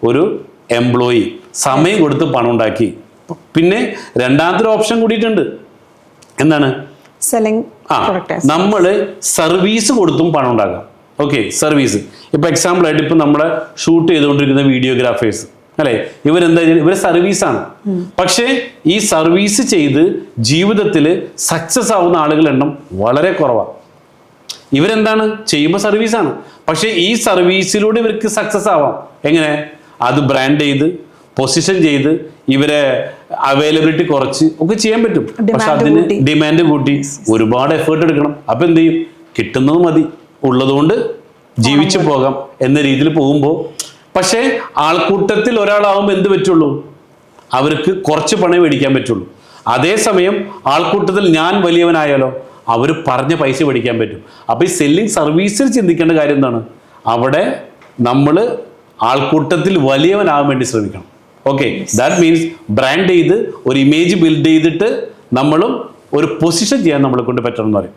ഒരു എംപ്ലോയി സമയം കൊടുത്ത് പണം ഉണ്ടാക്കി. പിന്നെ രണ്ടാമത്തെ ഓപ്ഷൻ കൂടിയിട്ടുണ്ട്. എന്താണ്? നമ്മൾ സർവീസ് കൊടുത്തും പണം ഉണ്ടാക്കാം. Okay, service. ഇപ്പൊ എക്സാമ്പിൾ ആയിട്ട് ഇപ്പൊ നമ്മളെ ഷൂട്ട് ചെയ്തുകൊണ്ടിരിക്കുന്ന വീഡിയോഗ്രാഫേഴ്സ് അല്ലെ, ഇവരെന്താ, ഇവര് സർവീസാണ്. പക്ഷേ ഈ സർവീസ് ചെയ്ത് ജീവിതത്തിൽ സക്സസ് ആവുന്ന ആളുകളുടെ എണ്ണം വളരെ കുറവാണ്. ഇവരെന്താണ് ചെയ്യുമ്പോൾ സർവീസാണ്, പക്ഷെ ഈ സർവീസിലൂടെ ഇവർക്ക് സക്സസ് ആവാം. എങ്ങനെ? അത് ബ്രാൻഡ് ചെയ്ത് പൊസിഷൻ ചെയ്ത് ഇവരെ അവൈലബിലിറ്റി കുറച്ച് ഒക്കെ ചെയ്യാൻ പറ്റും. പക്ഷെ അതിന് ഡിമാൻഡ് കൂട്ടി ഒരുപാട് എഫേർട്ട് എടുക്കണം. അപ്പൊ എന്ത് ചെയ്യും? കിട്ടുന്നത് മതി, ഉള്ളതുകൊണ്ട് ജീവിച്ചു പോകാം എന്ന രീതിയിൽ പോകുമ്പോൾ, പക്ഷേ ആൾക്കൂട്ടത്തിൽ ഒരാളാവുമ്പോൾ എന്ത് പറ്റുള്ളൂ? അവർക്ക് കുറച്ച് പണമേ മേടിക്കാൻ പറ്റുള്ളൂ. അതേസമയം ആൾക്കൂട്ടത്തിൽ ഞാൻ വലിയവനായാലോ അവർ പറഞ്ഞ പൈസ മേടിക്കാൻ പറ്റും. അപ്പൊ ഈ സെല്ലിംഗ് സർവീസിൽ ചിന്തിക്കേണ്ട കാര്യം എന്താണ്? അവിടെ നമ്മൾ ആൾക്കൂട്ടത്തിൽ വലിയവനാവാൻ വേണ്ടി ശ്രമിക്കണം. ഓക്കെ, ദാറ്റ് മീൻസ് ബ്രാൻഡ് ചെയ്ത് ഒരു ഇമേജ് ബിൽഡ് ചെയ്തിട്ട് നമ്മളും ഒരു പൊസിഷൻ ചെയ്യാൻ നമ്മളെ കൊണ്ട് പറ്റണം എന്ന് പറയും.